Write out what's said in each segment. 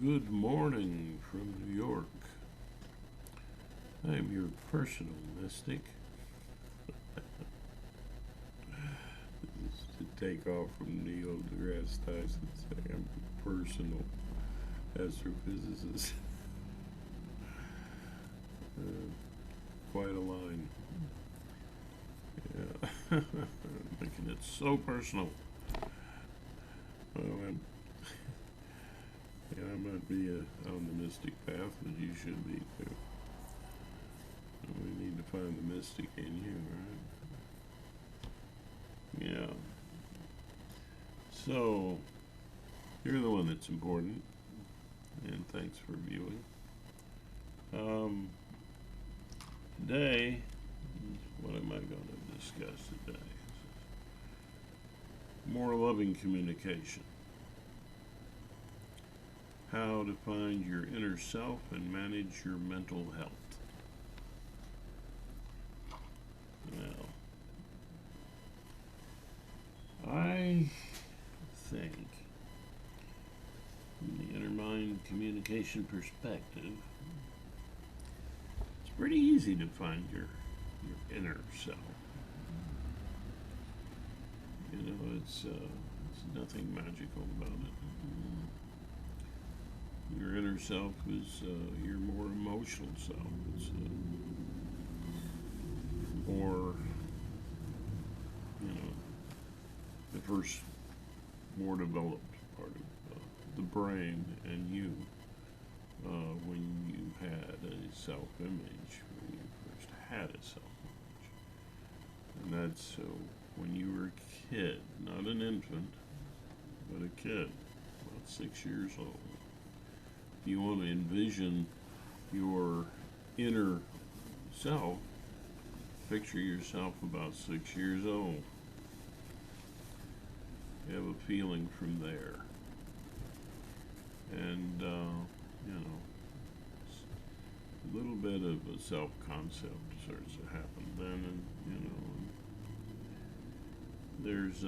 Good morning from New York. I'm your personal mystic. This is to take off from Neil deGrasse Tyson saying I'm a personal astrophysicist. Uh, Quite a line. Yeah. Making it so personal. Well, I might be on the mystic path, but you should be too. We need to find the mystic in you, right? Yeah. So, you're the one that's important, and thanks for viewing. Um, Today, what am I going to discuss today? More loving communication. How to find your inner self and manage your mental health. Well, I think from the inner mind communication perspective, it's pretty easy to find your inner self. It's nothing magical about it. Your inner self is your more emotional self. It's more, the first more developed part of the brain and you when you had a self-image, when you first had a self-image. And that's when you were a kid, not an infant, but a kid, about 6 years old. If you want to envision your inner self, picture yourself about 6 years old. You have a feeling from there. And, a little bit of a self-concept starts to happen then, and, there's,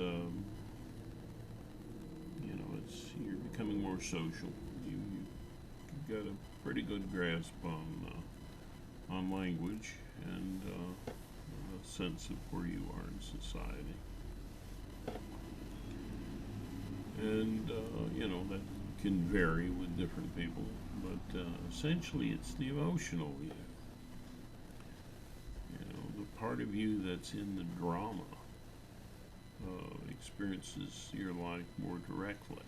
you're becoming more social. You've got a pretty good grasp on language and a sense of where you are in society. And, that can vary with different people, but essentially it's the emotional you. The part of you that's in the drama experiences your life more directly.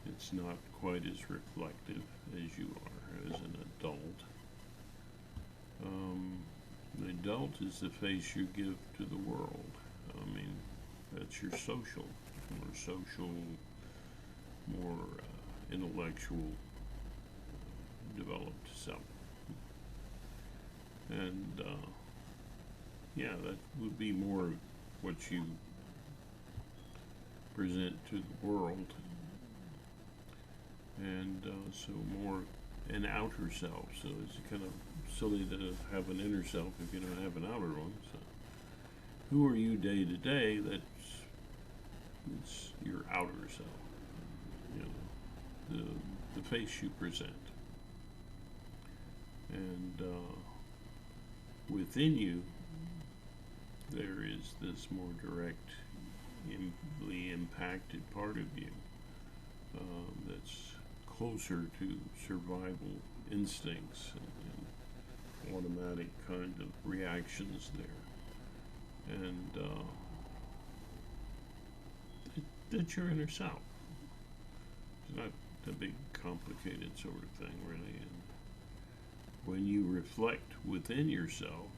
It's not quite as reflective as you are as an adult. The adult is the face you give to the world. I mean, that's your more more intellectual, developed self. And that would be more what you present to the world. And so more an outer self. So it's kind of silly to have an inner self if you don't have an outer one. So who are you day to day? It's your outer self. The face you present. And within you, there is this more directly impacted part of you that's closer to survival instincts and automatic kind of reactions there. And that's your inner self. It's not a big, complicated sort of thing, really. And when you reflect within yourself,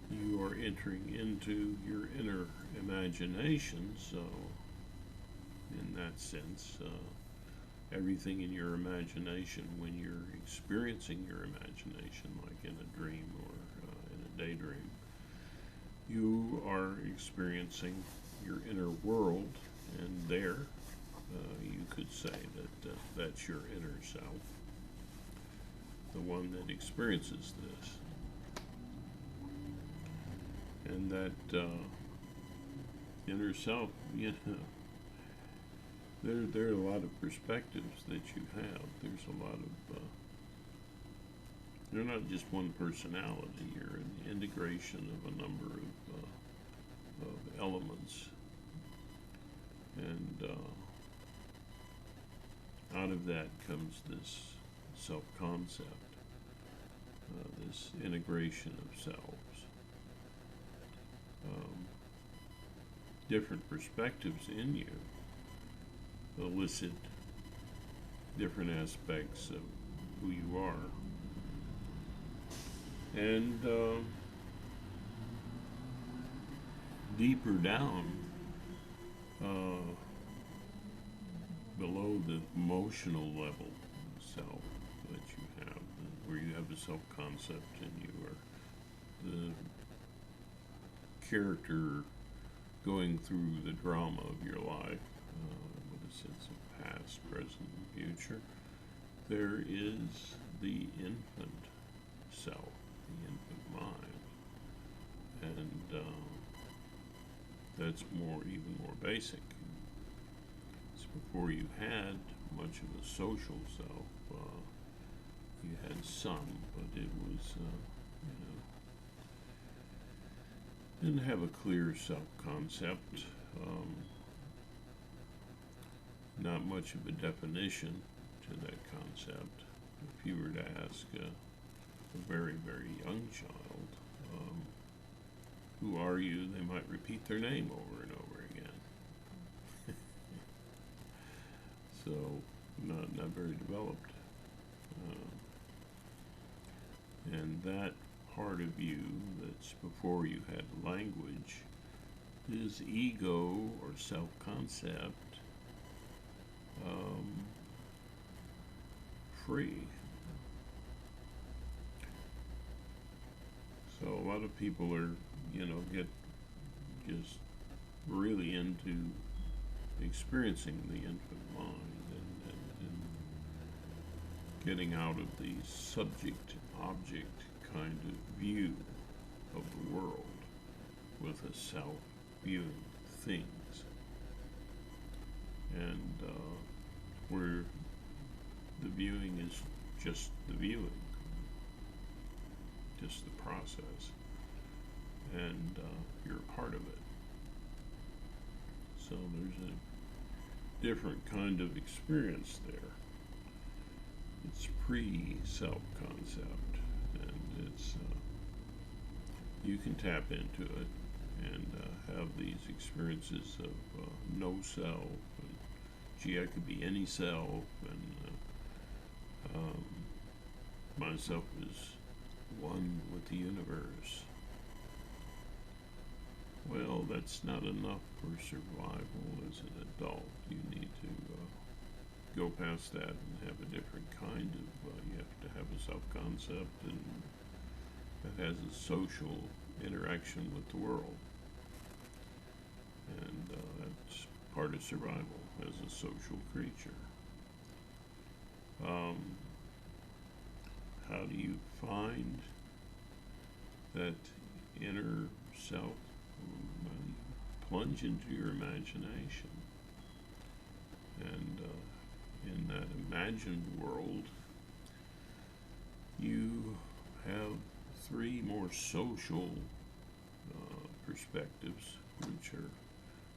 you are entering into your inner imagination. So, in that sense, everything in your imagination, when you're experiencing your imagination, like in a dream or in a daydream, you are experiencing your inner world, and there you could say that that's your inner self, the one that experiences this. And that inner self, there are a lot of perspectives that you have. There's a lot of you're not just one personality. You're an integration of a number of elements, and out of that comes this self-concept, this integration of selves. Um, Different perspectives in you elicit different aspects of who you are. And deeper down, uh, below the emotional level self that you have, where you have the self-concept and you are the character going through the drama of your life with a sense of past, present, and future, there is the infant self, the infant mind, and that's even more basic. It's before you had much of a social self. You had some, but it was, didn't have a clear self-concept. Not much of a definition to that concept. If you were to ask a very, very young child, who are you? They might repeat their name over and over again. So, not very developed. And that part of you that's before you had language is ego or self-concept, free. So a lot of people are, get just really into experiencing the infant mind and getting out of the subject-object kind of view of the world with a self-viewing things. And where the viewing is just the viewing, just the process, and you're a part of it. So there's a different kind of experience there. It's pre-self-concept, and it's you can tap into it and have these experiences of no self, and gee, I could be any self, and myself is one with the universe. Well, that's not enough for survival as an adult. You need to go past that and have a different kind of, you have to have a self-concept and that has a social interaction with the world. And that's part of survival as a social creature. How do you find that inner self? Plunge into your imagination, and in that imagined world, you have three more social perspectives, which are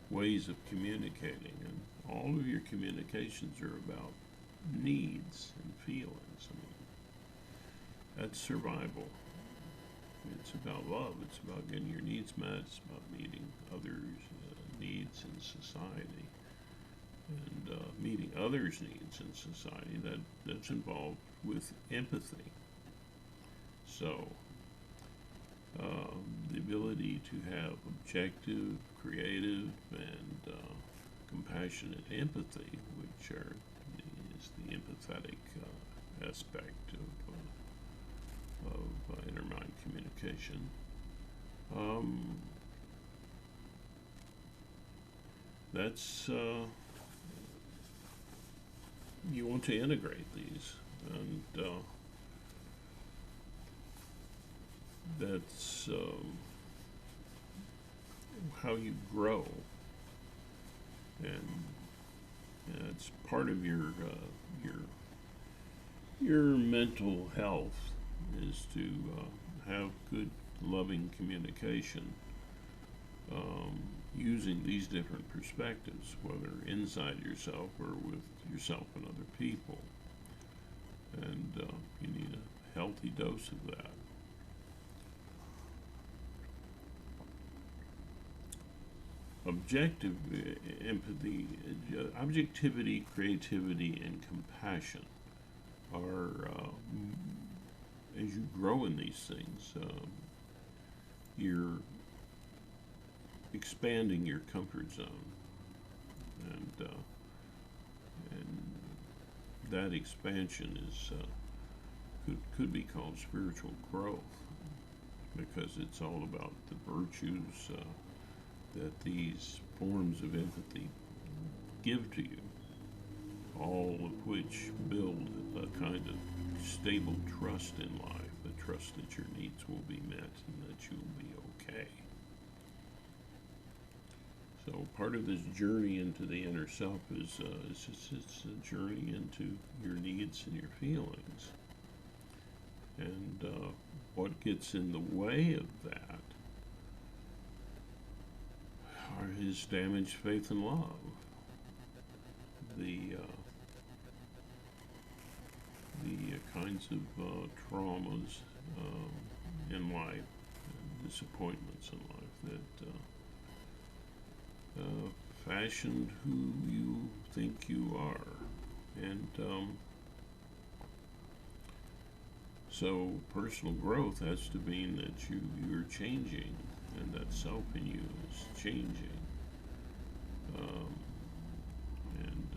ways of communicating, and all of your communications are about needs and feelings. I mean, that's survival. It's about love. It's about getting your needs met. It's about meeting others' needs in society, and meeting others' needs in society. That's involved with empathy. So, the ability to have objective, creative, and compassionate empathy, which is the empathetic aspect of intermind communication. That's you want to integrate these, and that's how you grow, and that's part of your mental health is to have good, loving communication using these different perspectives, whether inside yourself or with yourself and other people. And you need a healthy dose of that. Objective empathy, objectivity, creativity, and compassion are, as you grow in these things, you're expanding your comfort zone, and that expansion is could be called spiritual growth, because it's all about the virtues that these forms of empathy give to you, all of which build a kind of stable trust in life, a trust that your needs will be met and that you'll be okay. So part of this journey into the inner self is it's a journey into your needs and your feelings. And what gets in the way of that is damaged faith and love. The kinds of traumas in life, and disappointments in life that fashioned who you think you are. And so personal growth has to mean that you're changing, and that self in you is changing. And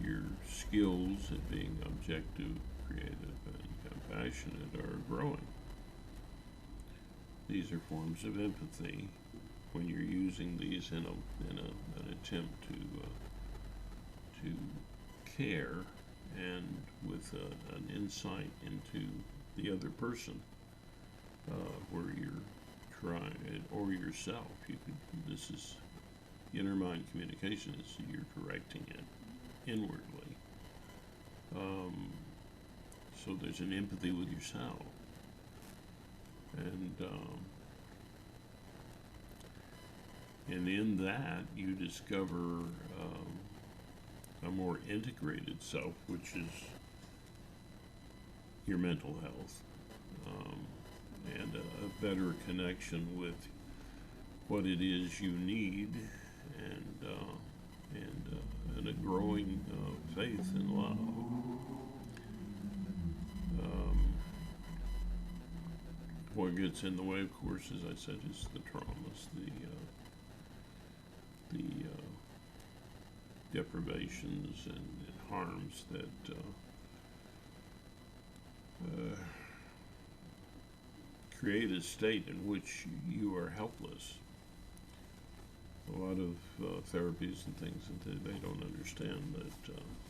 your skills at being objective, creative, and compassionate are growing. These are forms of empathy when you're using these in an attempt to care, and with an insight into the other person, where you're trying, or yourself. This is inner mind communication. Is you're directing it inwardly. So there's an empathy with yourself, and in that you discover a more integrated self, which is your mental health, and a better connection with what it is you need, and a growing faith and love. What gets in the way, of course, as I said, is the traumas, the deprivations and harms that create a state in which you are helpless. A lot of therapies and things that they don't understand that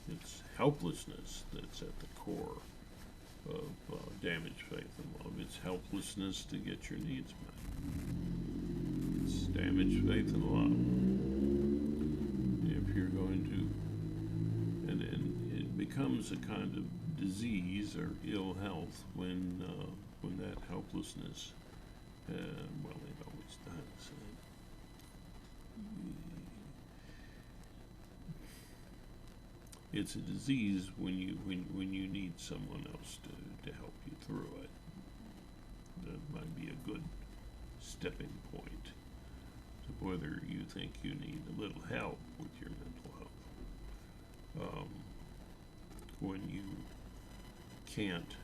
it's helplessness that's at the core of damaged faith and love. It's helplessness to get your needs met. It's damaged faith and love. If you're going to, and it becomes a kind of disease or ill health when that helplessness, well, it always does. It's a disease when you need someone else to help you through it. That might be a good stepping point to whether you think you need a little help with your mental health. When you can't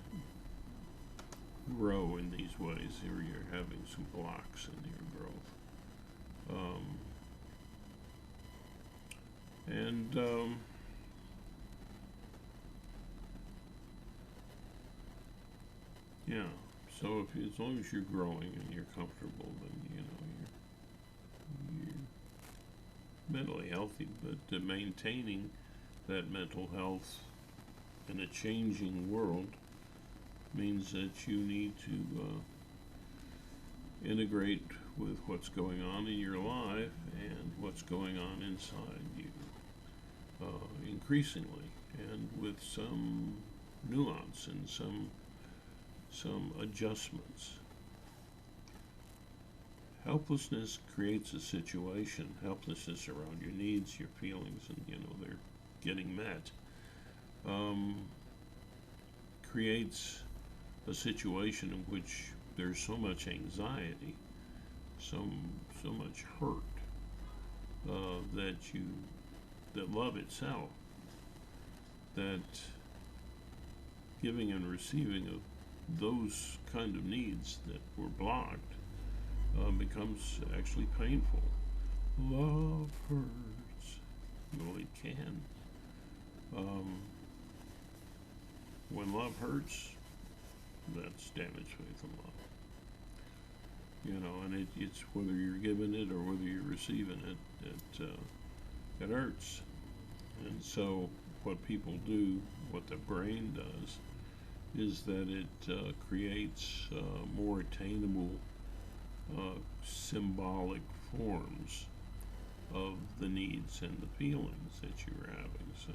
grow in these ways, or you're having some blocks in your growth. Yeah, so as long as you're growing and you're comfortable, then you're mentally healthy. But maintaining that mental health in a changing world means that you need to integrate with what's going on in your life and what's going on inside you. increasingly, and with some nuance and some adjustments. Helplessness creates a situation, helplessness around your needs, your feelings, and they're getting met, um, creates a situation in which there's so much anxiety, so so much hurt, that love itself, that giving and receiving of those kind of needs that were blocked becomes actually painful. Love hurts. Well, it can. Um, when love hurts, that's damaged faith and love. And it's whether you're giving it or whether you're receiving it, it hurts. And so, what people do, what the brain does, is that it creates more attainable symbolic forms of the needs and the feelings that you're having. So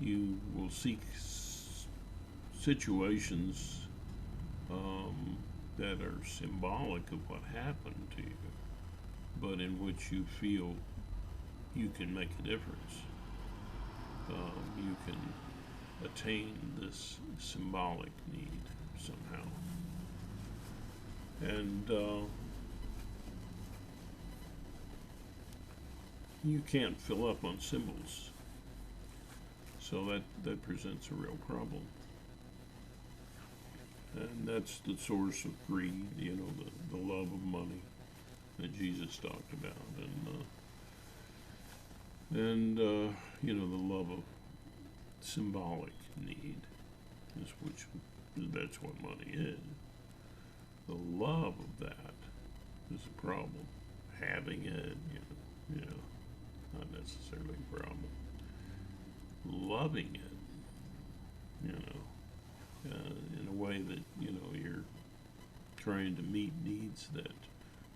you will seek situations that are symbolic of what happened to you, but in which you feel you can make a difference. You can attain this symbolic need somehow. And you can't fill up on symbols, so that presents a real problem. And that's the source of greed, the love of money that Jesus talked about, and the love of symbolic need, which that's what money is. The love of that is a problem. Having it, not necessarily a problem. Loving it, in a way that you're trying to meet needs that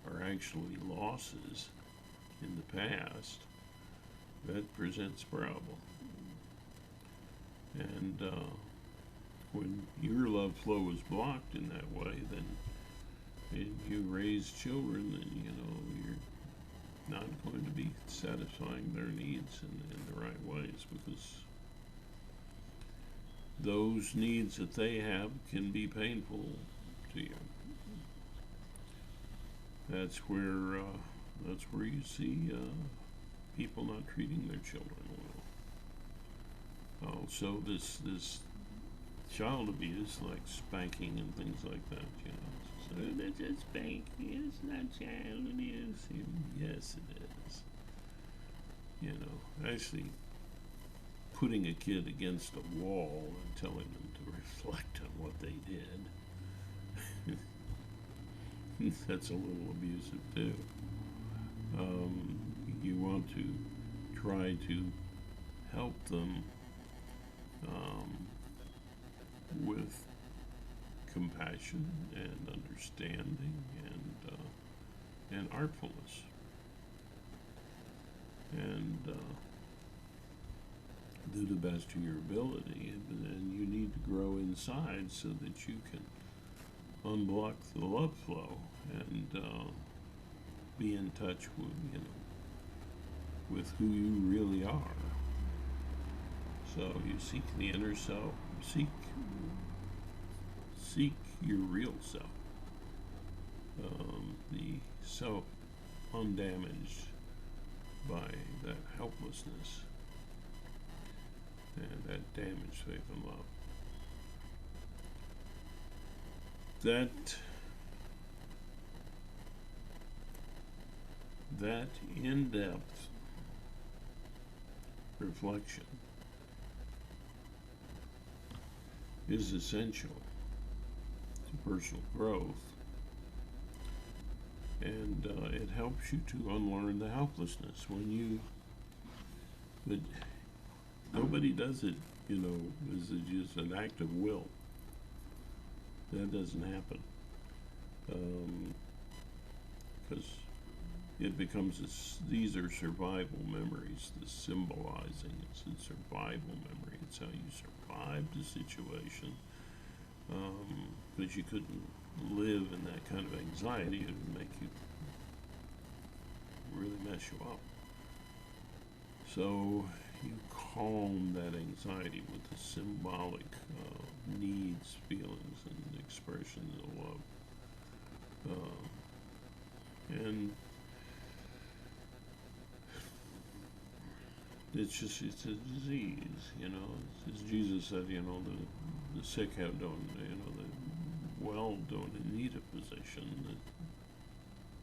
are actually losses in the past, that presents a problem. And when your love flow is blocked in that way, then and you raise children, then you're not going to be satisfying their needs in the right ways, because those needs that they have can be painful to you. That's where you see people not treating their children well. Also, this child abuse, like spanking and things like that, So that's a spanking. It's not child abuse. Yes, it is. Actually putting a kid against a wall and telling them to reflect on what they did. That's a little abusive too. You want to try to help them with compassion and understanding and artfulness, and do the best of your ability. And you need to grow inside so that you can unblock the love flow and be in touch with who you really are. So you seek the inner self, seek your real self, the self undamaged by that helplessness and that damaged faith and love. That in-depth reflection is essential to personal growth, and it helps you to unlearn the helplessness but nobody does it, as just an act of will. That doesn't happen, because it becomes these are survival memories. The symbolizing it's a survival memory. It's how you survived the situation, because you couldn't live in that kind of anxiety. It would make you really mess you up. So you calm that anxiety with the symbolic needs, feelings, and expressions of love. And it's a disease, As Jesus said, the sick don't, the well don't need a physician.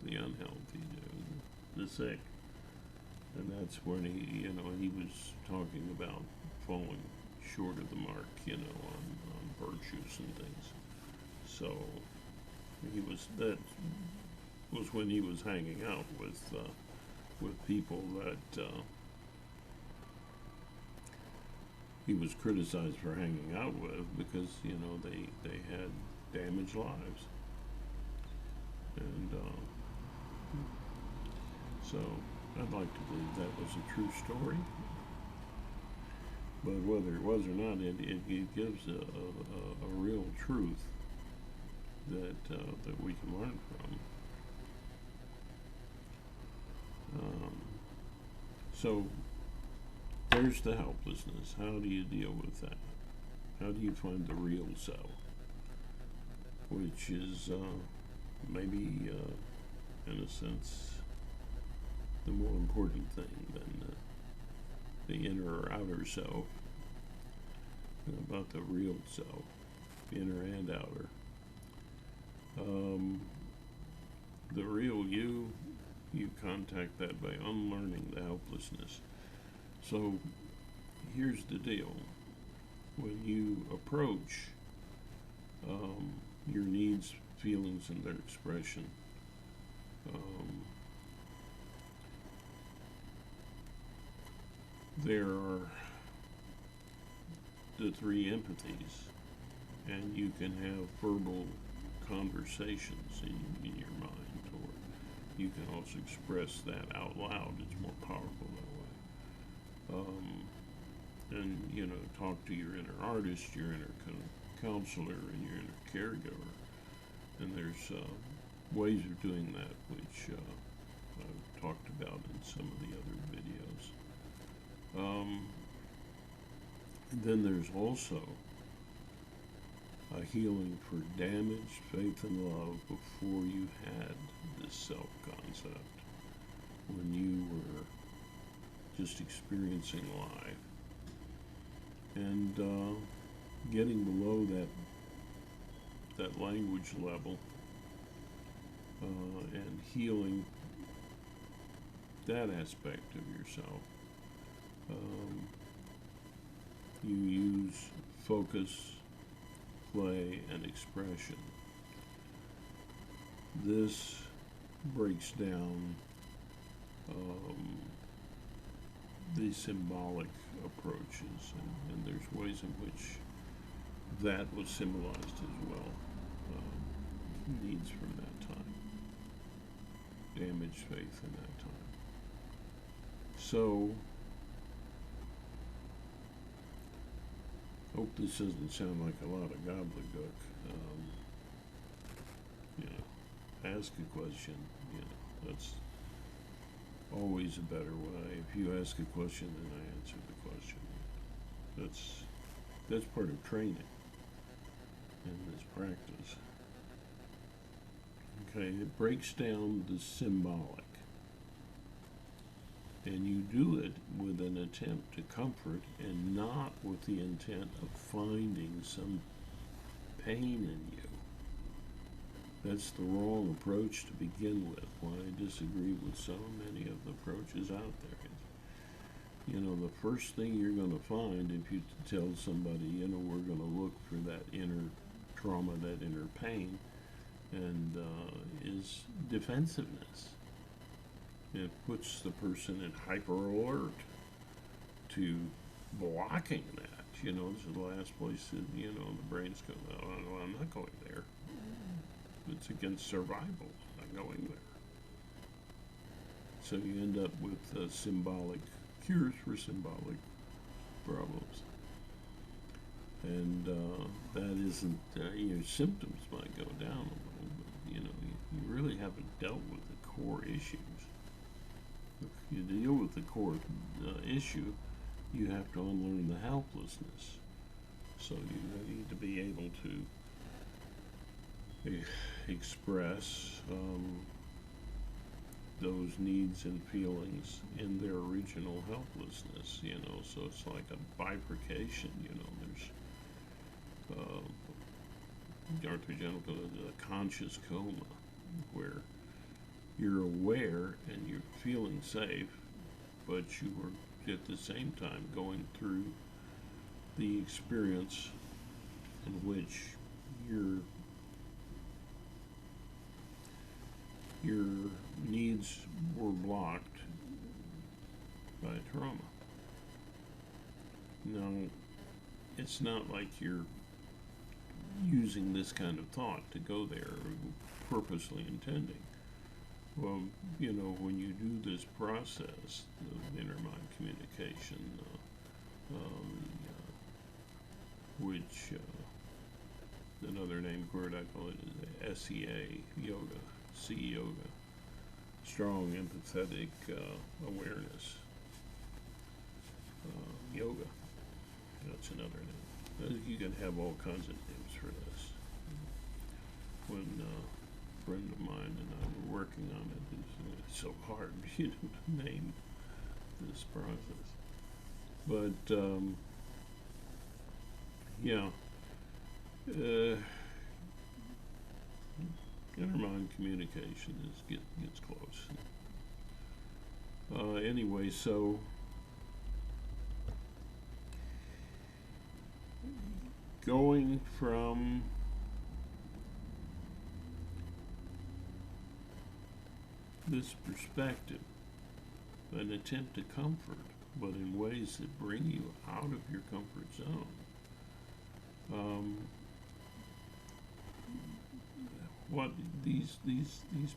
The unhealthy do. The sick. And that's when he was talking about falling short of the mark, on virtues and things. So that was when he was hanging out with people that he was criticized for hanging out with because, they had damaged lives. And so I'd like to believe that was a true story, but whether it was or not, it gives a real truth that we can learn from. So there's the helplessness. How do you deal with that? How do you find the real self, which is maybe, in a sense, the more important thing than the inner or outer self, about the real self, inner and outer. The real you contact that by unlearning the helplessness. So here's the deal. When you approach your needs, feelings, and their expression, there are the three empathies, and you can have verbal conversations in your mind, or you can also express that out loud. It's more powerful that way. And talk to your inner artist, your inner counselor, and your inner caregiver. And there's ways of doing that, which I've talked about in some of the other videos. Then there's also a healing for damaged faith and love before you had this self-concept, when you were just experiencing life, and getting below that language level, and healing that aspect of yourself. You use focus, play, and expression. This breaks down the symbolic approaches, and there's ways in which that was symbolized as well. Needs from that time, damaged faith in that time. So, hope this doesn't sound like a lot of gobbledygook. Ask a question. That's always a better way. If you ask a question, then I answer the question. That's part of training in this practice. Okay, it breaks down the symbolic. And you do it with an attempt to comfort and not with the intent of finding some pain in you. That's the wrong approach to begin with. Why I disagree with so many of the approaches out there. The first thing you're going to find if you tell somebody, we're going to look for that inner trauma, that inner pain, and is defensiveness. It puts the person in hyper alert to blocking that. This is the last place that, the brain's going, oh, I'm not going there. It's against survival. I'm not going there. so you end up with symbolic cures for symbolic problems. And that isn't, your symptoms might go down a little, but you really haven't dealt with the core issues. If you deal with the core issue, you have to unlearn the helplessness. So you need to be able to express those needs and feelings in their original helplessness, so it's like a bifurcation, there's Arthur General calls it a conscious coma, where you're aware and you're feeling safe, but you are at the same time going through the experience in which your needs were blocked by trauma. Now, it's not like you're using this kind of thought to go there, or purposely intending. Well, when you do this process of inner-mind communication, which another name for it, I call it SEA yoga, C yoga, strong empathetic awareness yoga. That's another name. You can have all kinds of names for this. When a friend of mine and I were working on it, it's so hard to name this process. But inner mind communication gets close. Anyway, so going from this perspective, an attempt to comfort, but in ways that bring you out of your comfort zone. What these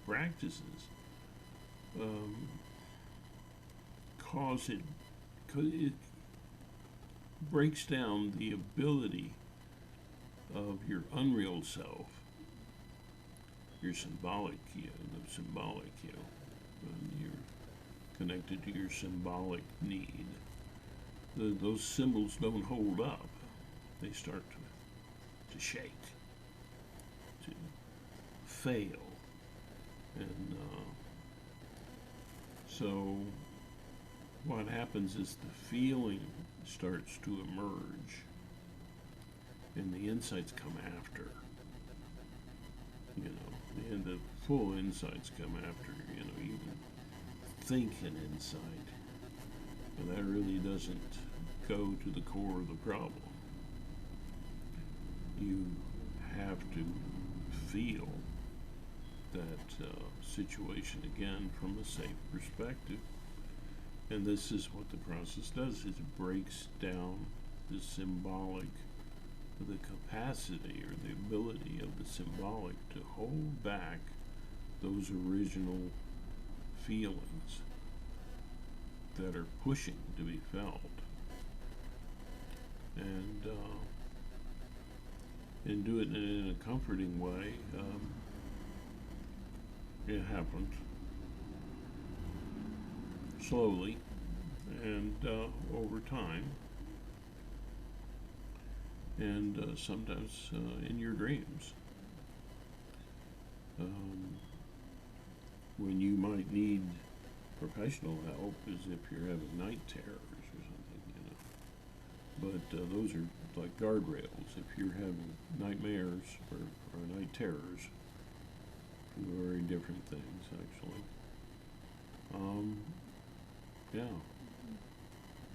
practices cause it breaks down the ability of your unreal self, your symbolic you, the symbolic you, when you're connected to your symbolic need. Those symbols don't hold up. They start to shake, to fail. And so what happens is the feeling starts to emerge and the insights come after. And the full insights come after, even think an insight. And that really doesn't go to the core of the problem. You have to feel that situation again from a safe perspective. And this is what the process does, is it breaks down the symbolic, the capacity or the ability of the symbolic to hold back those original feelings that are pushing to be felt. And do it in a comforting way. It happens slowly and over time, and sometimes in your dreams, when you might need professional help is if you're having night terrors or something, but those are like guardrails. If you're having nightmares or night terrors, very different things actually.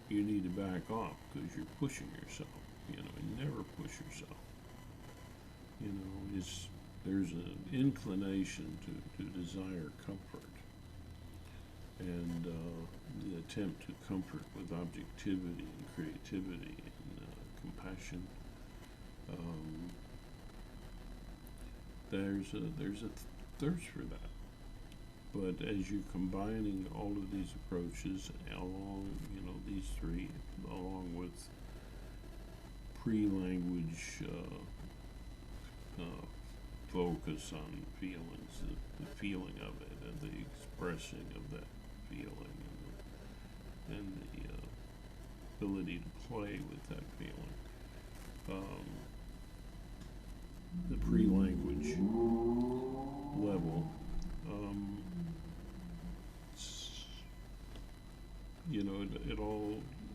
You need to back off because you're pushing yourself. You never push yourself. There's an inclination to desire comfort, and the attempt to comfort with objectivity and creativity and compassion. There's a thirst for that, But as you're combining all of these approaches along, these three, along with pre-language uh, focus on feelings, the feeling of it, and the expressing of that feeling, and the ability to play with that feeling. The pre-language level,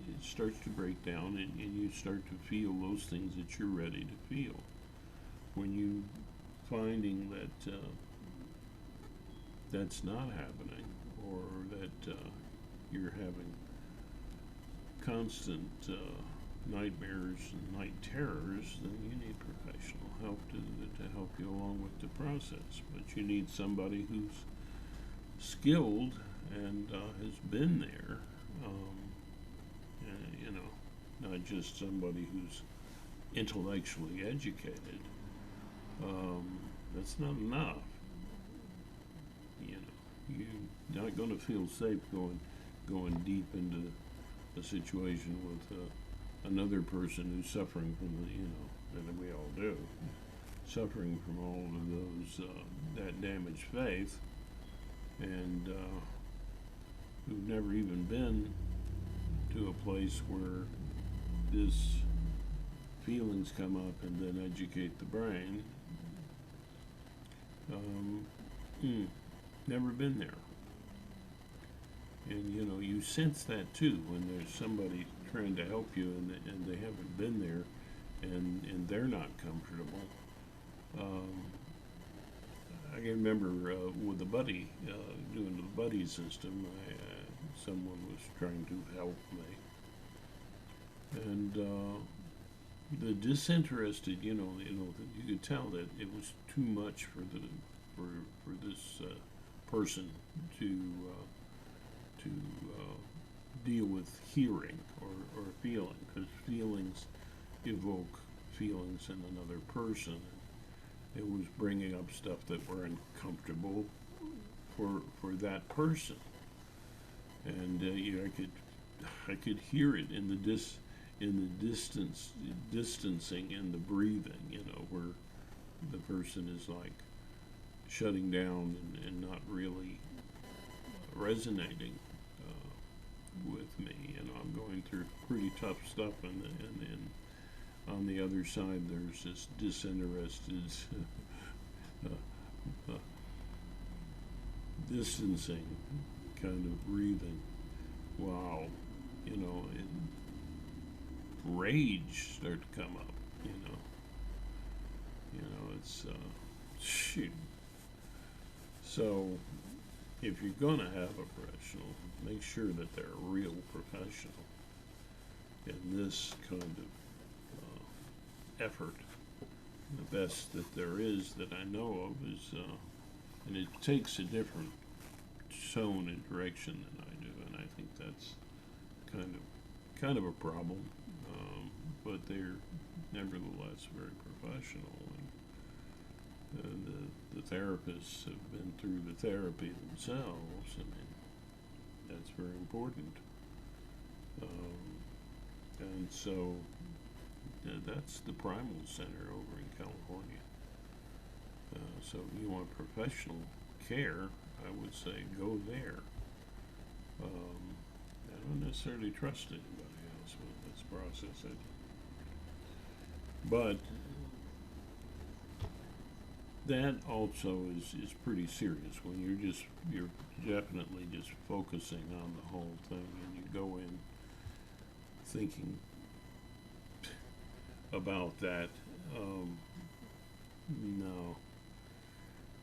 it starts to break down, and you start to feel those things that you're ready to feel. When you finding that that's not happening, or that you're having constant nightmares and night terrors, then you need professional help to help you along with the process. But you need somebody who's skilled and has been there, and, not just somebody who's intellectually educated. That's not enough. You're not going to feel safe going deep into a situation with another person who's suffering from and we all do, suffering from all of those that damaged faith, and who've never even been to a place where this feelings come up and then educate the brain. Never been there. And you sense that too when there's somebody trying to help you, and they haven't been there, and they're not comfortable. I can remember with the buddy, doing the buddy system, someone was trying to help me, and the disinterested, you could tell that it was too much for this person to deal with hearing or feeling, because feelings evoke feelings in another person. It was bringing up stuff that were uncomfortable for that person, and I could hear it in the distancing in the breathing, where the person is like shutting down and not really resonating with me. I'm going through pretty tough stuff, and on the other side there's this disinterested distancing kind of breathing. Wow, rage start to come up. It's shoot. So if you're going to have a professional, make sure that they're a real professional in this kind of effort. The best that there is that I know of is, and it takes a different tone and direction than I do, and I think that's kind of a problem. But they're nevertheless very professional, and the therapists have been through the therapy themselves. I mean, that's very important. And so that's the Primal Center over in California. So if you want professional care, I would say go there. I don't necessarily trust anybody else with this process. But that also is pretty serious when you're definitely just focusing on the whole thing, and you go in thinking about that. No,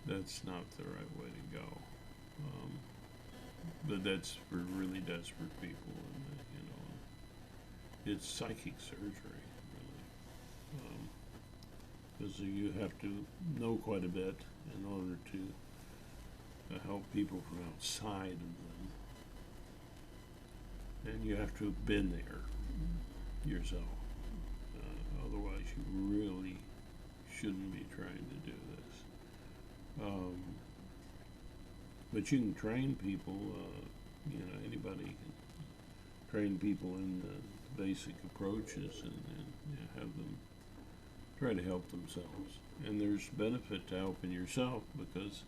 that's not the right way to go. But that's for really desperate people, and it's psychic surgery, really. Because you have to know quite a bit in order to help people from outside of them. And you have to have been there yourself. Otherwise, you really shouldn't be trying to do this. But you can train people, anybody can train people in the basic approaches and have them try to help themselves. And there's benefit to helping yourself because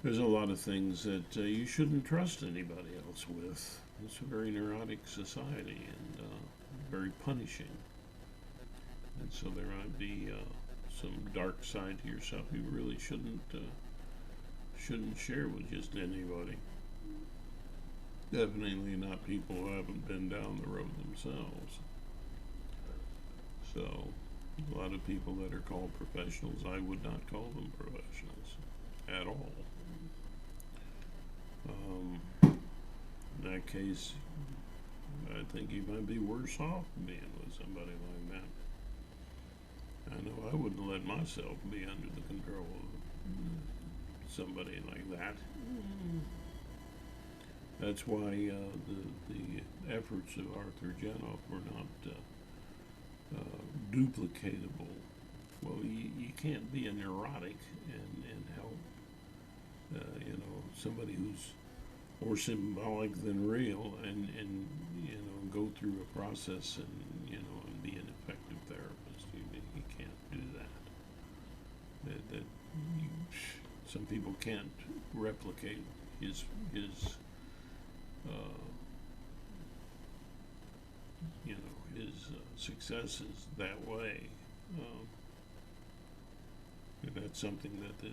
there's a lot of things that you shouldn't trust anybody else with. It's a very neurotic society and very punishing. And so there might be some dark side to yourself you really shouldn't share with just anybody. Definitely not people who haven't been down the road themselves. So, a lot of people that are called professionals, I would not call them professionals at all. In that case, I think you might be worse off being with somebody like that. I know I wouldn't let myself be under the control of somebody like that. That's why the efforts of Arthur Jenoff were not duplicatable. Well, you can't be a neurotic and help, somebody who's more symbolic than real and go through a process and be an effective therapist. You can't do that. Some people can't replicate his successes that way. And that's something that the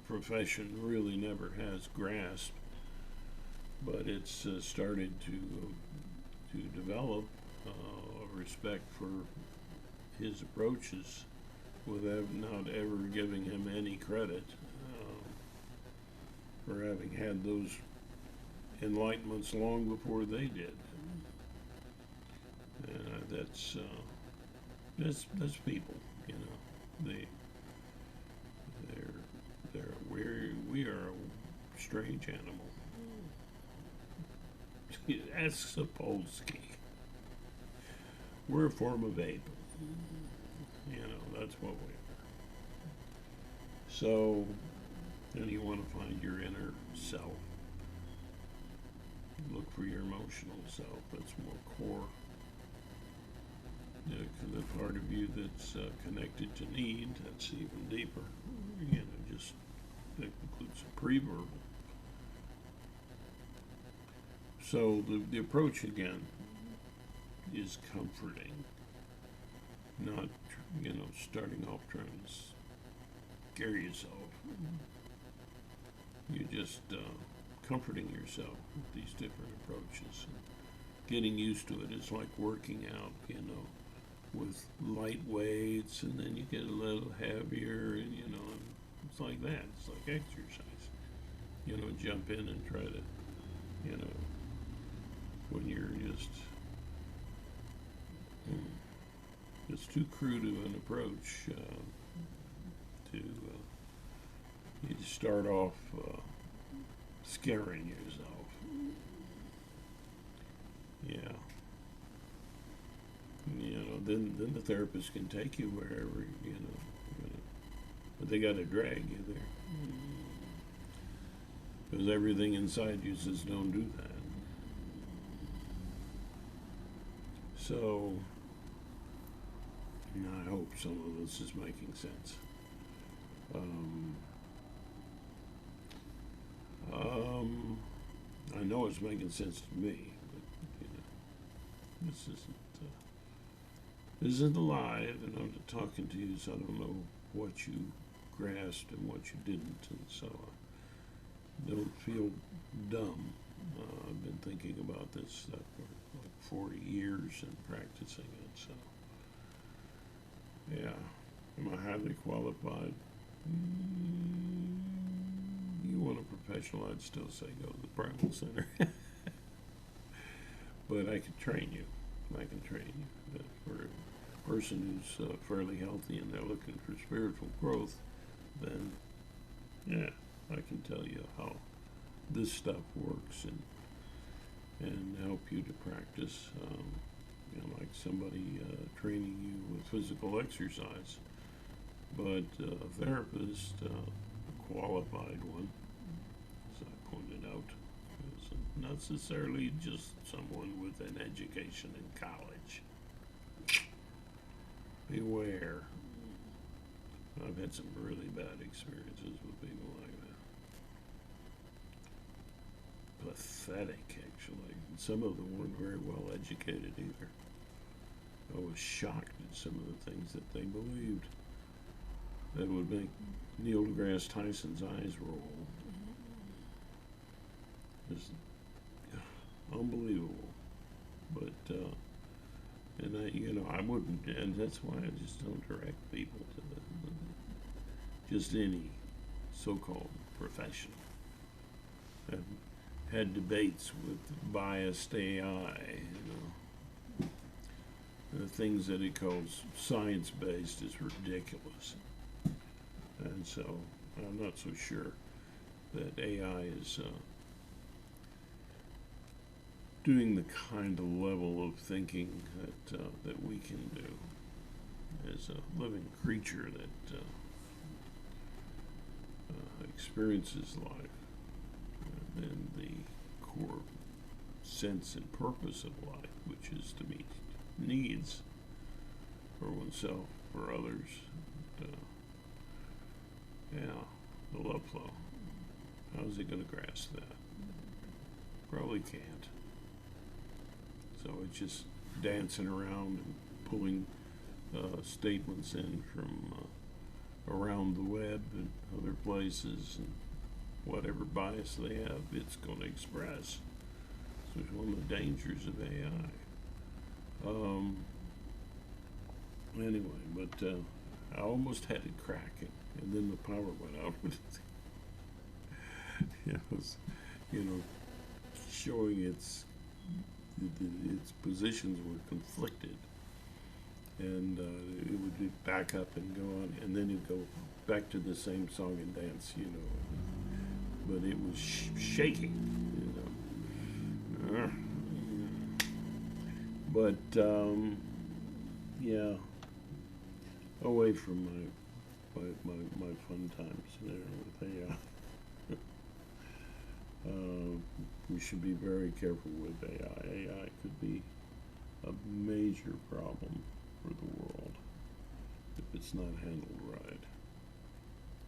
profession really never has grasped, but it's started to develop a respect for his approaches without not ever giving him any credit for having had those enlightenments long before they did. That's people, we are a strange animal. Ask Sapolsky. We're a form of ape. That's what we are. So, then you want to find your inner self. Look for your emotional self. That's more core. The part of you that's connected to need, that's even deeper. Just that includes pre-verbal. So the approach again is comforting, not starting off trying to scare yourself. You're just comforting yourself with these different approaches. And getting used to it is like working out, with light weights, and then you get a little heavier, and it's like that. It's like exercise. Jump in and try to, when you're it's too crude of an approach you start off scaring yourself. Yeah. Then the therapist can take you wherever, but they got to drag you there. Because everything inside you says don't do that. So, I hope some of this is making sense. I know it's making sense to me, but this isn't live, and I'm talking to you, so I don't know what you grasped and what you didn't, and so don't feel dumb. I've been thinking about this stuff for like 40 years and practicing it, so yeah. Am I highly qualified? You want a professional, I'd still say go to the Primal Center. But I can train you. For a person who's fairly healthy and they're looking for spiritual growth, then yeah, I can tell you how this stuff works and help you to practice. Like somebody training you with physical exercise, but a therapist, a qualified one, as I pointed out. It's not necessarily just someone with an education in college. Beware. I've had some really bad experiences with people like that. Pathetic, actually. Some of them weren't very well educated either. I was shocked at some of the things that they believed that would make Neil deGrasse Tyson's eyes roll. It's unbelievable. But, and I wouldn't, and that's why I just don't direct people to just any so-called profession. I've had debates with biased AI, the things that he calls science-based is ridiculous. And so I'm not so sure that AI is doing the kind of level of thinking that we can do as a living creature that experiences life and the core sense and purpose of life, which is to meet needs for oneself, for others. The love flow. How's it going to grasp that? Probably can't. So it's just dancing around and pulling statements in from around the web and other places, and whatever bias they have, it's going to express. So it's one of the dangers of AI. Anyway, but I almost had it cracking, and then the power went out. It was, showing its positions were conflicted, and it would back up and go on, and then it'd go back to the same song and dance, but it was shaking, but yeah, away from my fun times there with AI. We should be very careful with AI. AI could be a major problem for the world if it's not handled right.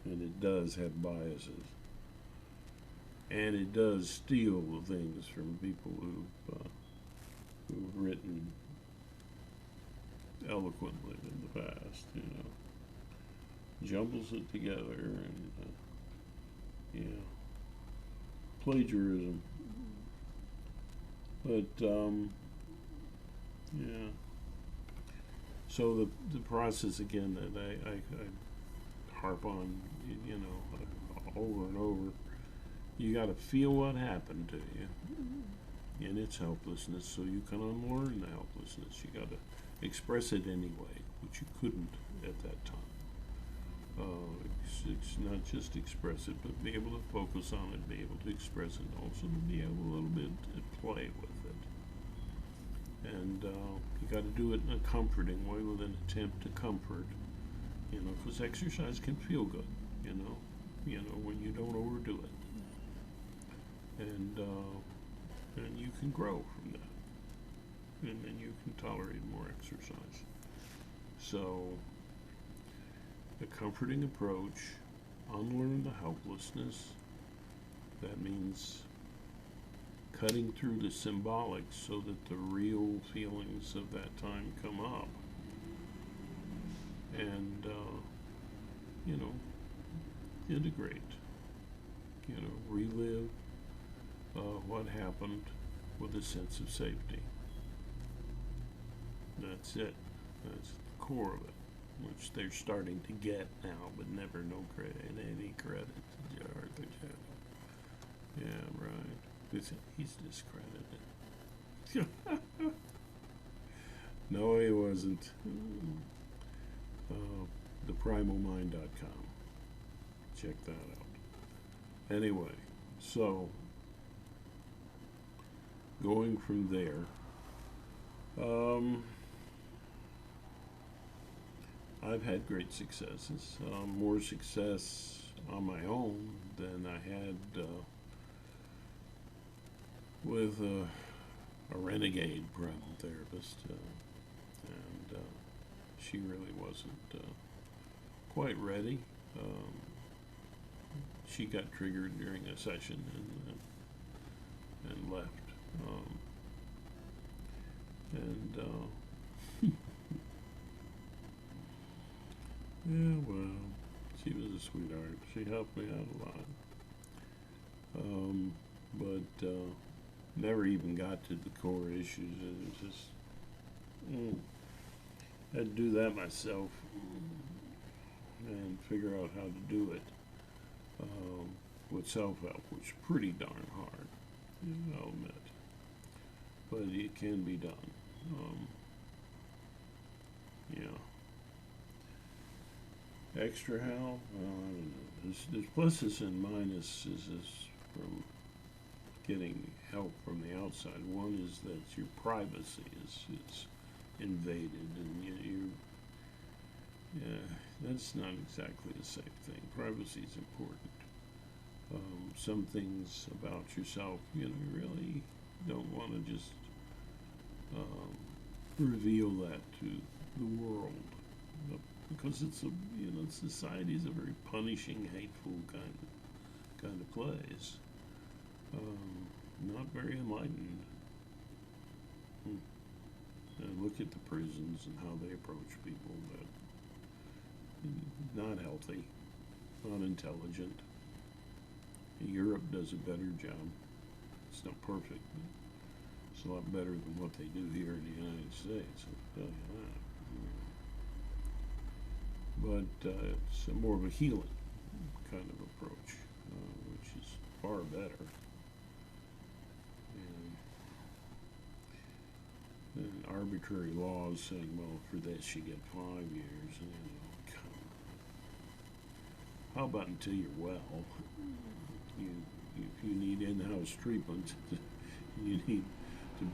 And it does have biases. And it does steal things from people who've written eloquently in the past, Jumbles it together and, plagiarism. But, so the process again that I harp on, over and over, you got to feel what happened to you in its helplessness so you can unlearn the helplessness. You got to express it anyway, which you couldn't at that time. It's not just express it, but be able to focus on it, be able to express it, and also to be able a little bit to play with it. And you got to do it in a comforting way with an attempt to comfort, because exercise can feel good, when you don't overdo it. And you can grow from that. And then you can tolerate more exercise. So, a comforting approach, unlearn the helplessness. That means cutting through the symbolic so that the real feelings of that time come up. And, integrate. Relive what happened with a sense of safety. That's it. That's the core of it, which they're starting to get now, but never any credit to Arthur Chapman. Yeah, right. He's discredited. No, he wasn't. ThePrimalMind.com. Check that out. Anyway, so going from there, I've had great successes. More success on my own than I had with a renegade primal therapist, and she really wasn't quite ready. Um, she got triggered during a session and left. And yeah, well, she was a sweetheart. She helped me out a lot. But never even got to the core issues. It was just had to do that myself and figure out how to do it with self-help, which is pretty darn hard, I'll admit. But it can be done. Yeah. Extra help? I don't know. There's pluses and minuses from getting help from the outside. One is that your privacy is invaded, and yeah, that's not exactly a safe thing. Privacy is important. Some things about yourself, you really don't want to just reveal that to the world, because society is a very punishing, hateful kind of place. Not very enlightened. And look at the prisons and how they approach people. That not healthy, not intelligent. Europe does a better job. It's not perfect, but it's a lot better than what they do here in the United States. I'll tell you that. But it's more of a healing kind of approach, which is far better. And arbitrary laws saying, well, for this you get 5 years, and how about until you're well? If you need in-house treatment, you need to.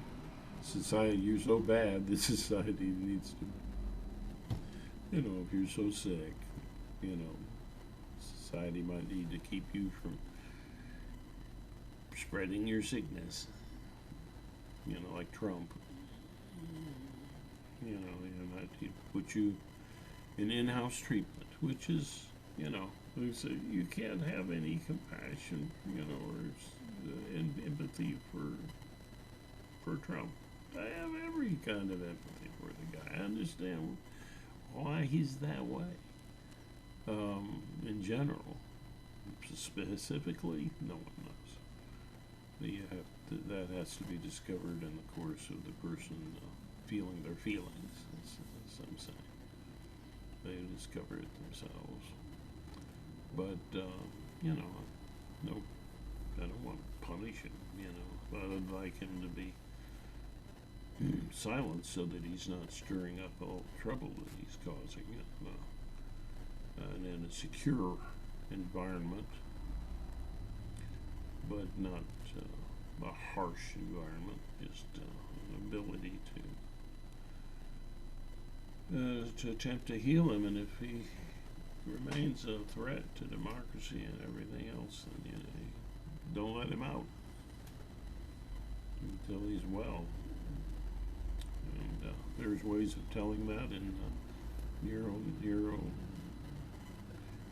Society, you're so bad. The society needs to. If you're so sick, society might need to keep you from spreading your sickness. Like Trump. He'd put you in in-house treatment, which is, they say you can't have any compassion, or empathy for Trump. I have every kind of empathy for the guy. I understand why he's that way. In general, specifically, no one knows. That has to be discovered in the course of the person feeling their feelings, as I'm saying. They discover it themselves. But, no, I don't want to punish him, but I'd like him to be silenced so that he's not stirring up all the trouble that he's causing. And in a secure environment, but not a harsh environment, just an ability to attempt to heal him. And if he remains a threat to democracy and everything else, then don't let him out until he's well. And there's ways of telling that in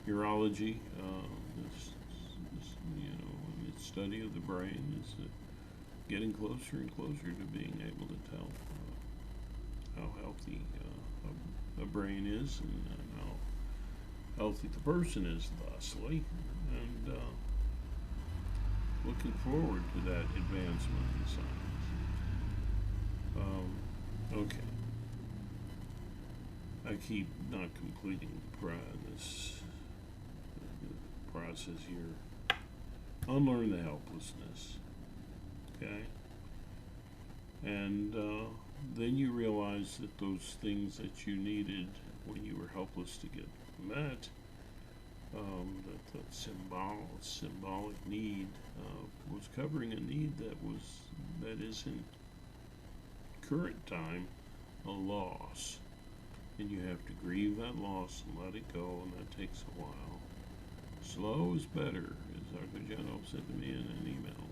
neurology. Its study of the brain is getting closer and closer to being able to tell how healthy a brain is, and how healthy the person is, thusly. And looking forward to that advancement in science. Okay. I keep not completing this process here. Unlearn the helplessness. Okay? And then you realize that those things that you needed when you were helpless to get met, that symbolic need was covering a need that is in current time a loss. And you have to grieve that loss and let it go, and that takes a while. Slow is better, as Dr. Jano said to me in an email.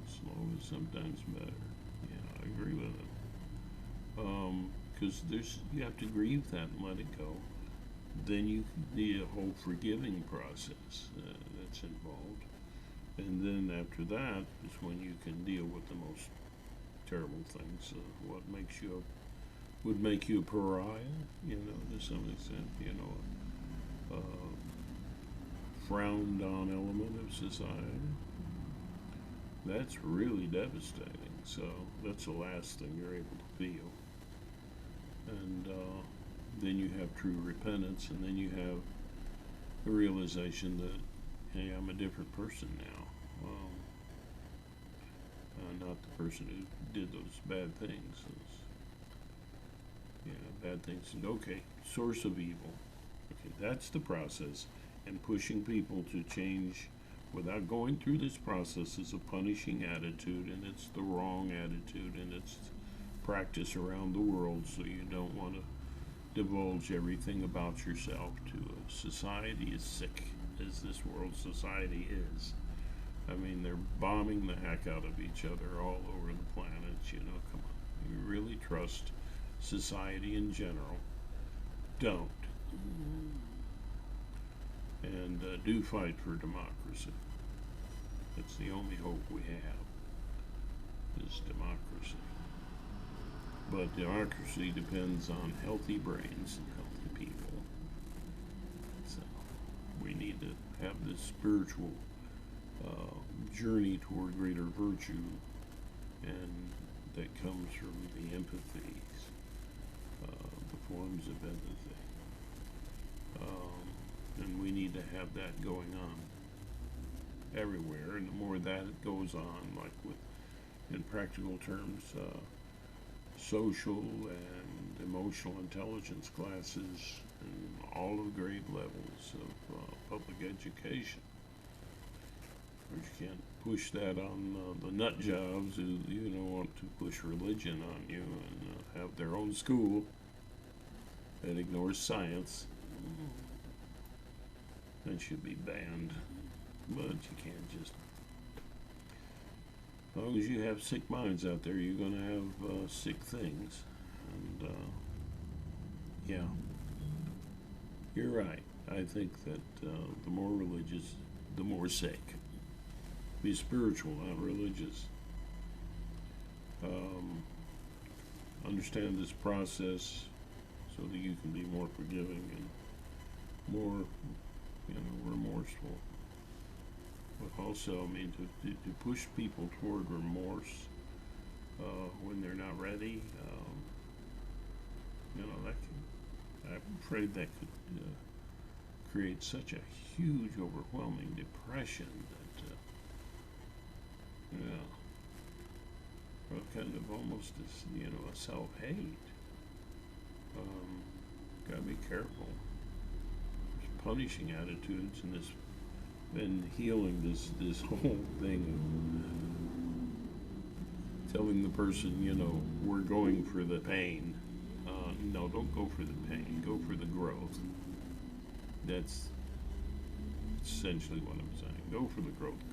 Slow is sometimes better. Yeah, I agree with it. Because you have to grieve that and let it go. Then you need a whole forgiving process that's involved. And then after that is when you can deal with the most terrible things. What makes you would make you a pariah, to some extent, frowned on element of society. That's really devastating. So that's the last thing you're able to feel. And then you have true repentance, and then you have the realization that, hey, I'm a different person now. Not the person who did those bad things. Bad things. Okay, source of evil. Okay, that's the process. And pushing people to change without going through this process is a punishing attitude, and it's the wrong attitude, and it's practice around the world, so you don't want to divulge everything about yourself to a society as sick as this world society is. I mean, they're bombing the heck out of each other all over the planet. Come on. You really trust society in general? Don't. And do fight for democracy. It's the only hope we have, is democracy. But democracy depends on healthy brains and healthy people. So we need to have this spiritual journey toward greater virtue, and that comes from the empathy, the forms of empathy. And we need to have that going on everywhere, and the more that goes on, like in practical terms, social and emotional intelligence classes and all of the grade levels of public education. But you can't push that on the nut jobs who want to push religion on you and have their own school that ignores science. That should be banned. But you can't just. As long as you have sick minds out there, you're going to have sick things. And yeah, you're right. I think that the more religious, the more sick. Be spiritual, not religious. Understand this process so that you can be more forgiving and more, remorseful. But also, I mean, to push people toward remorse when they're not ready, I'm afraid that could create such a huge, overwhelming depression that, kind of almost as, a self-hate. Gotta be careful. There's punishing attitudes and this, and healing this whole thing of telling the person, we're going for the pain. No, don't go for the pain. Go for the growth. That's essentially what I'm saying. Go for the growth.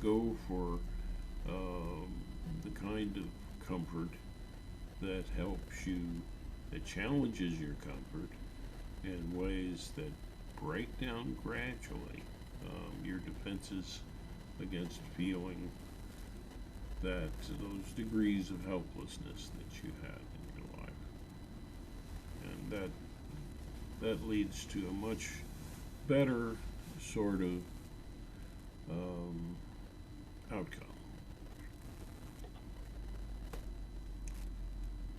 Go for the kind of comfort that helps you, that challenges your comfort in ways that break down gradually your defenses against feeling that those degrees of helplessness that you had in your life. And that leads to a much better sort of outcome.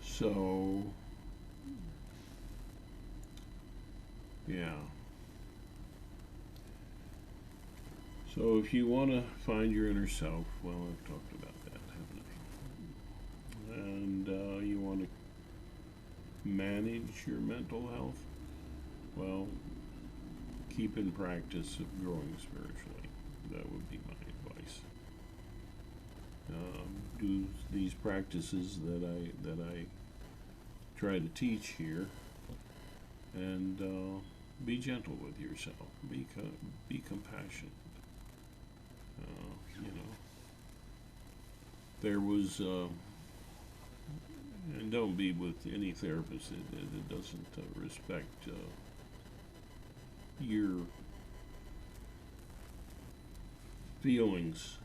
So, yeah. So if you want to find your inner self, well, I've talked about that, haven't I? And you want to manage your mental health, well, keep in practice of growing spiritually. That would be my advice. Do these practices that I try to teach here, and Be gentle with yourself. Be compassionate. You know, there was, and don't be with any therapist that doesn't respect your feelings.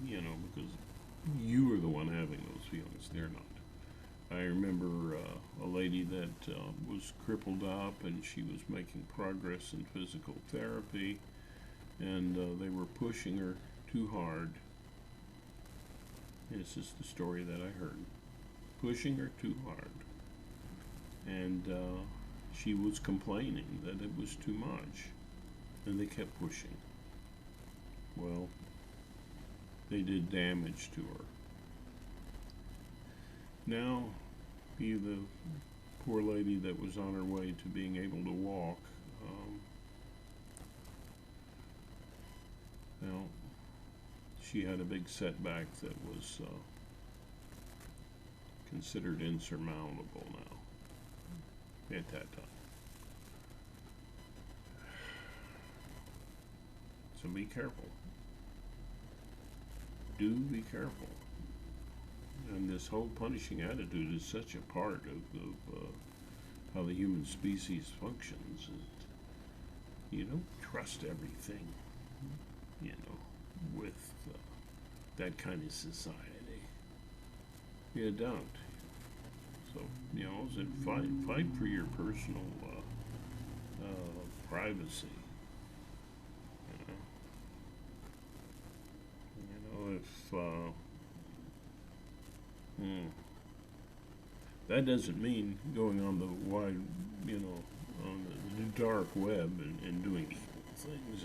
You know, because you are the one having those feelings. They're not. I remember a lady that was crippled up and she was making progress in physical therapy, and they were pushing her too hard. This is the story that I heard. Pushing her too hard. And she was complaining that it was too much. And they kept pushing. Well, they did damage to her. Now, be the poor lady that was on her way to being able to walk. Well, she had a big setback that was considered insurmountable now at that time. So be careful. Do be careful. And this whole punishing attitude is such a part of how the human species functions. And you don't trust everything, you know, with that kind of society. You don't. So, you know, fight for your personal privacy. You know, if that doesn't mean going on the wide, you know, on the dark web and doing evil things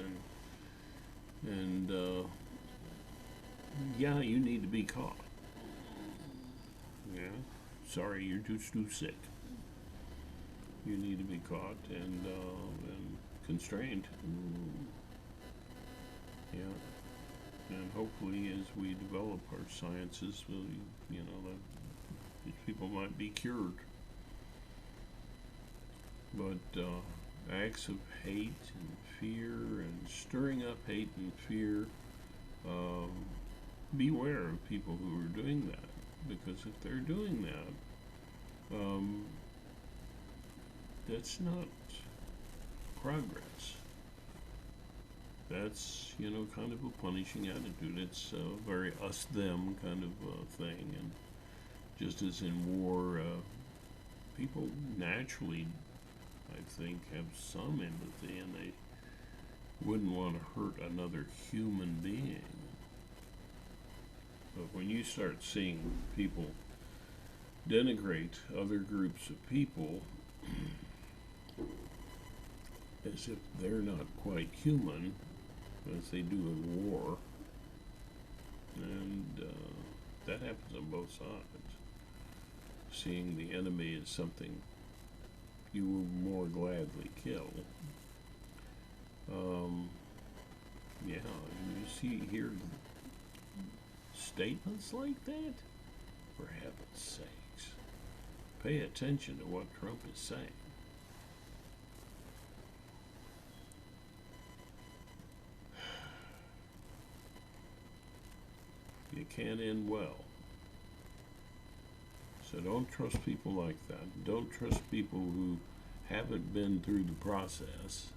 and yeah, you need to be caught. Yeah, sorry, you're too sick. You need to be caught and constrained. Yeah. And hopefully, as we develop our sciences, you know, that these people might be cured. But acts of hate and fear and stirring up hate and fear, beware of people who are doing that. Because if they're doing that, that's not progress. That's, you know, kind of a punishing attitude. It's a very us-them kind of thing. And just as in war, people naturally, I think, have some empathy and they wouldn't want to hurt another human being. But when you start seeing people denigrate other groups of people as if they're not quite human, as they do in war, and that happens on both sides. Seeing the enemy as something you will more gladly kill. Yeah, you hear statements like that? For heaven's sakes, pay attention to what Trump is saying. You can't end well. So don't trust people like that. Don't trust people who haven't been through the process,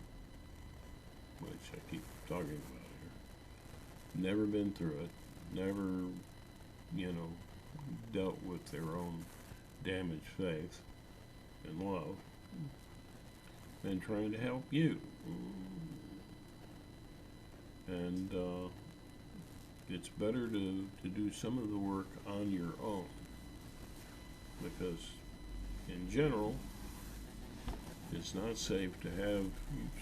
which I keep talking about here. Never been through it. Never, you know, dealt with their own damaged faith and love. And trying to help you. And it's better to do some of the work on your own, because in general it's not safe to have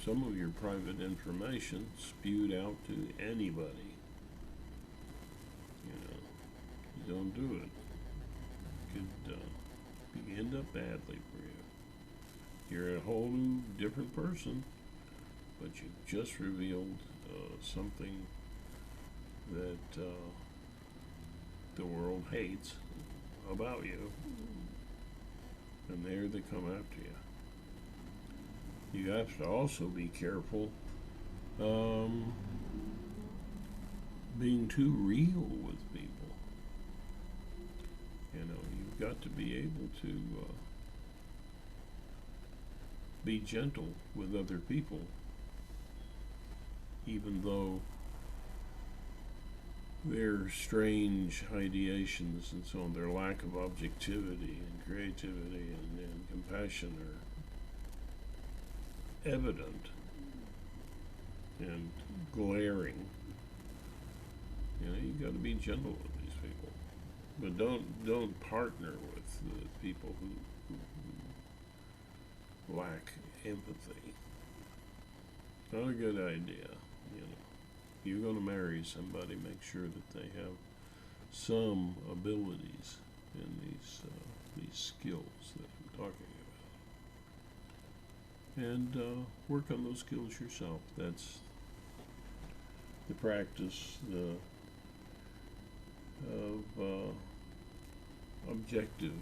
some of your private information spewed out to anybody. You don't do it. It could end up badly for you. You're a whole new different person, but you've just revealed something that the world hates about you, and there they come after you. You have to also be careful um, being too real with people. You know, you've got to be able to be gentle with other people, even though their strange ideations and so on, their lack of objectivity and creativity and compassion are evident and glaring. You know, you got to be gentle with these people, but don't partner with the people who lack empathy. Not a good idea. You know, you're going to marry somebody, make sure that they have some abilities in these skills that I'm talking about, and work on those skills yourself. That's the practice of objective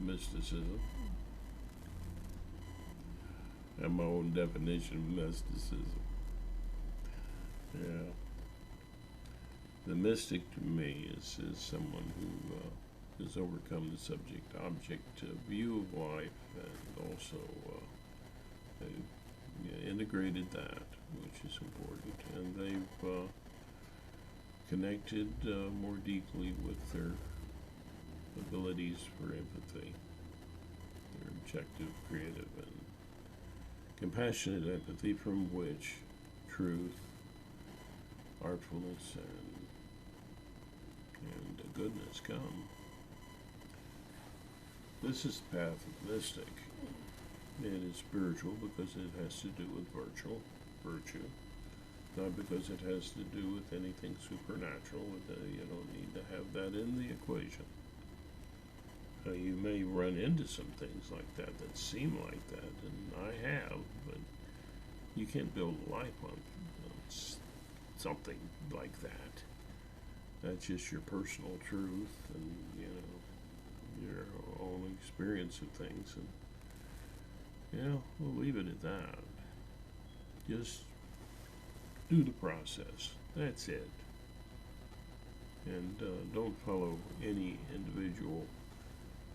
mysticism. I have my own definition of mysticism. Yeah. The mystic to me is someone who has overcome the subject object view of life and also integrated that, which is important. And they've connected more deeply with their abilities for empathy, their objective, creative, and compassionate empathy from which truth, artfulness, and goodness come. This is the path of the mystic. It is spiritual because it has to do with virtue, not because it has to do with anything supernatural. You don't need to have that in the equation. You may run into some things like that seem like that, and I have, but you can't build a life on something like that. That's just your personal truth and, you know, your own experience of things. And, you know, we'll leave it at that. Just do the process. That's it. And don't follow any individual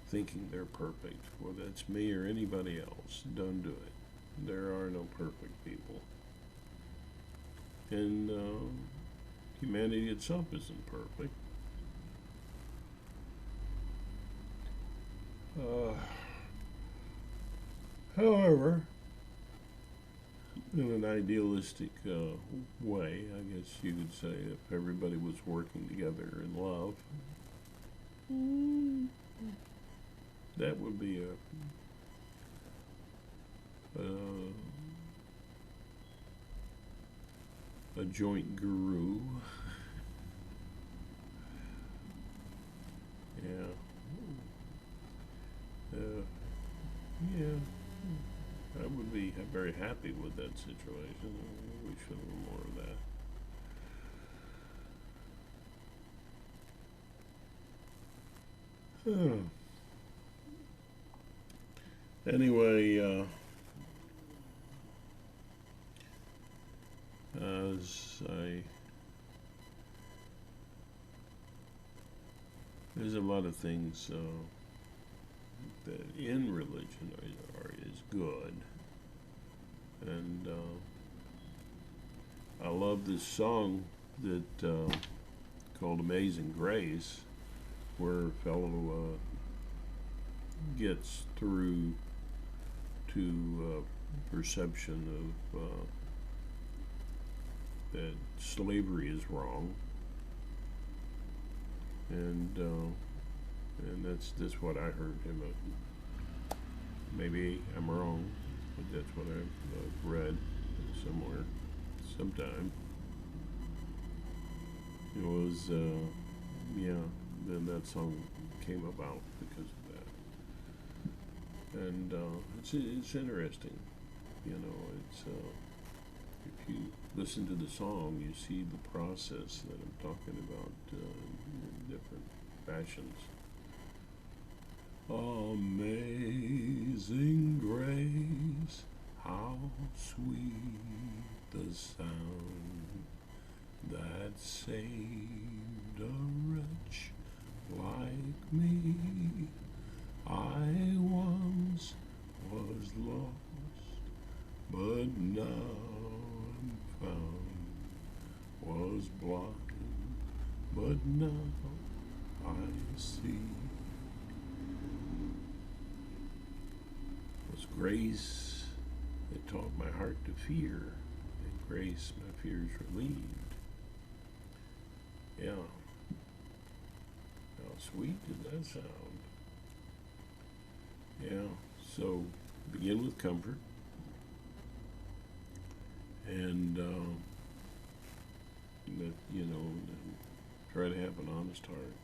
thinking they're perfect. Whether that's me or anybody else, don't do it. There are no perfect people. And humanity itself isn't perfect. However, in an idealistic way, I guess you could say, if everybody was working together in love, that would be a joint guru. Yeah. Yeah. I would be very happy with that situation. We should have more of that. Anyway, there's a lot of things that in religion is good, and I love this song that called "Amazing Grace," where a fellow gets through to perception of that slavery is wrong, and that's what I heard him. Maybe I'm wrong, but that's what I've read somewhere, sometime. It was, yeah. Then that song came about because of that, and it's interesting. You know, it's if you listen to the song, you see the process that I'm talking about in different fashions. Amazing grace, how sweet the sound that saved a wretch like me. I once was lost, but now I'm found. Was blind, but now I see. Was grace that taught my heart to fear, and grace my fears relieved. Yeah, how sweet did that sound? Yeah, so begin with comfort, and that, try to have an honest heart,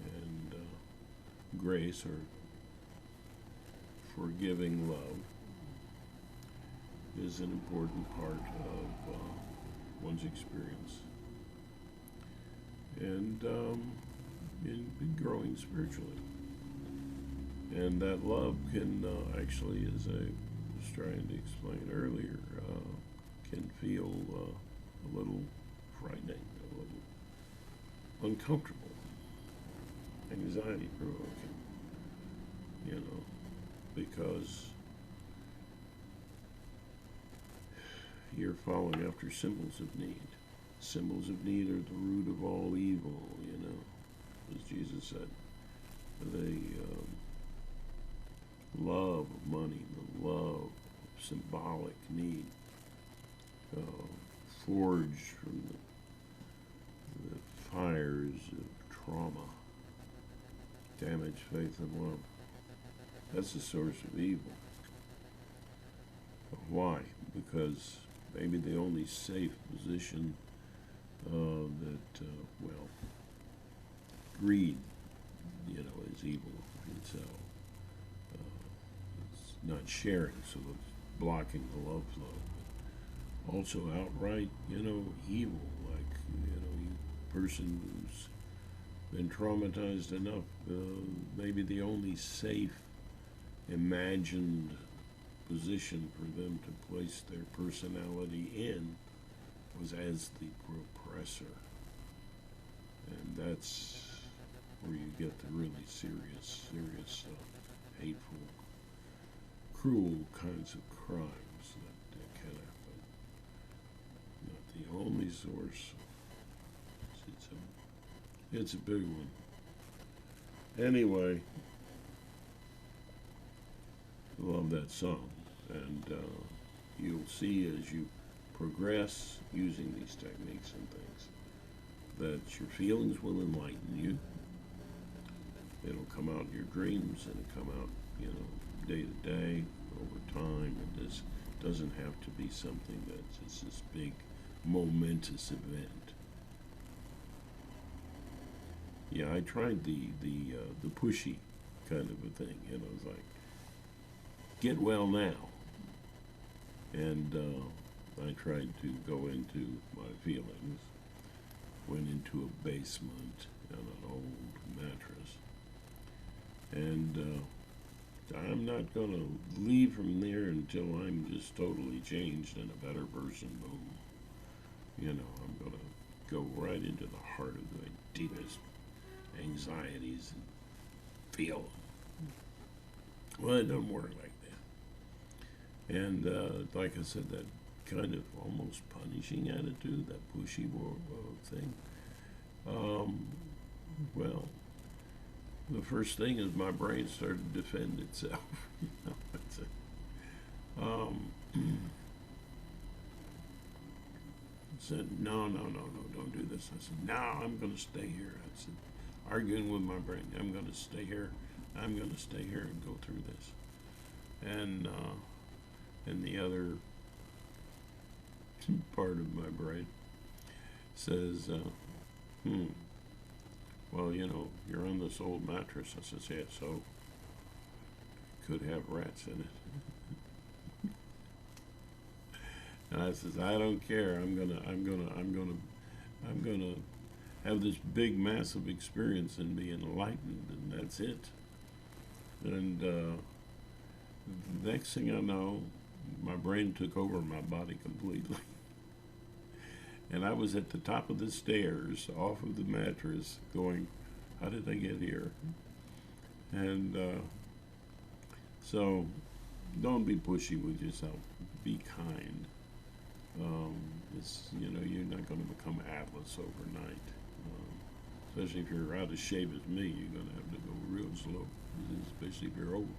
and grace or forgiving love is an important part of one's experience, and in growing spiritually. And that love can actually, as I was trying to explain earlier, can feel a little frightening, a little uncomfortable, anxiety provoking, because you're following after symbols of need. Symbols of need are the root of all evil, as Jesus said. The love of money, the love of symbolic need, forged from the fires of trauma, damaged faith and love. That's the source of evil. Why? Because maybe the only safe position greed, is evil itself. It's not sharing, so it's blocking the love flow. But also outright, evil, like, person who's been traumatized enough, maybe the only safe, imagined position for them to place their personality in was as the oppressor. And that's where you get the really serious, hateful, cruel kinds of crimes that can happen. Not the only source. It's a big one. Anyway, I love that song. And you'll see as you progress using these techniques and things that your feelings will enlighten you. It'll come out in your dreams, and it'll come out, day to day, over time. And this doesn't have to be something that's just this big, momentous event. Yeah, I tried the pushy kind of a thing. It's like, get well now. And I tried to go into my feelings, went into a basement on an old mattress, and I'm not going to leave from there until I'm just totally changed and a better person. Boom. I'm going to go right into the heart of my deepest anxieties and feel them. Well, it doesn't work like that. And like I said, that kind of almost punishing attitude, that pushy thing. Well, the first thing is my brain started to defend itself. That's it. Said, no, don't do this. I said, no, I'm going to stay here. I said, arguing with my brain, I'm going to stay here. I'm going to stay here and go through this. And the other part of my brain says, well, you're on this old mattress. I says, yeah, so could have rats in it. And I says, I don't care. I'm gonna have this big, massive experience and be enlightened, and that's it. And the next thing I know, my brain took over my body completely. And I was at the top of the stairs, off of the mattress, going, how did I get here? And so don't be pushy with yourself. Be kind. You're not going to become Atlas overnight. Especially if you're out of shape as me, you're going to have to go real slow, especially if you're old.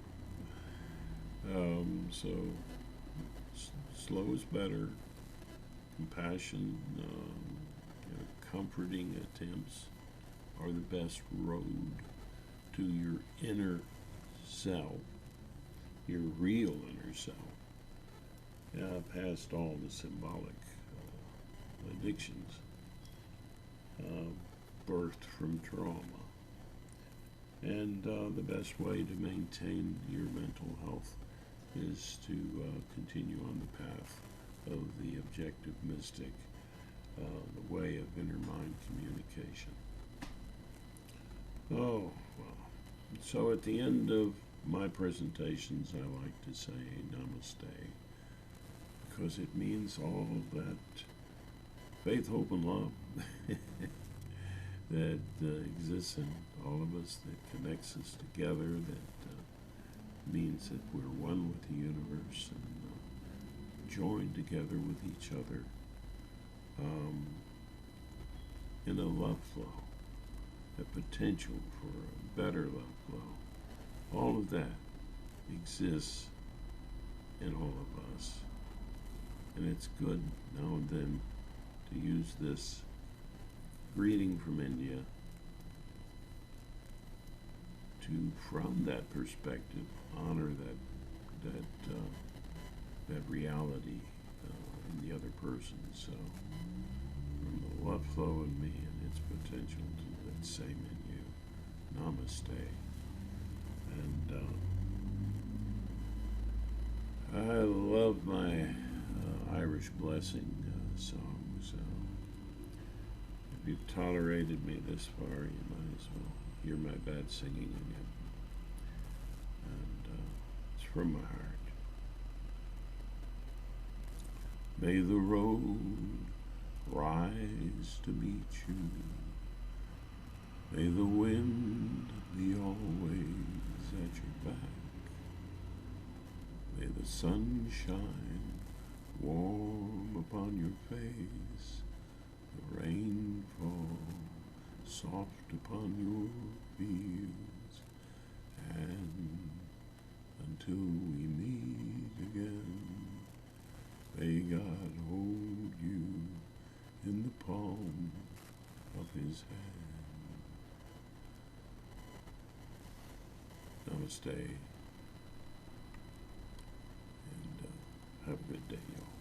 Slow is better. Compassion, comforting attempts are the best road to your inner self, your real inner self. Past all the symbolic addictions birthed from trauma. And the best way to maintain your mental health is to continue on the path of the objective mystic, the way of inner mind communication. Oh, well. So at the end of my presentations, I like to say namaste, because it means all of that faith, hope, and love that exists in all of us, that connects us together, that means that we're one with the universe and joined together with each other in a love flow, a potential for a better love flow. All of that exists in all of us. And it's good now and then to use this greeting from India to, from that perspective, honor that reality in the other person. So, from the love flow in me and its potential to that same in you, namaste. And I love my Irish blessing songs. If you've tolerated me this far, you might as well hear my bad singing again. And it's from my heart. May the road rise to meet you. May the wind be always at your back. May the sun shine warm upon your face. The rain fall soft upon your fields. And until we meet again, may God hold you in the palm of his hand. Namaste, and have a good day, y'all.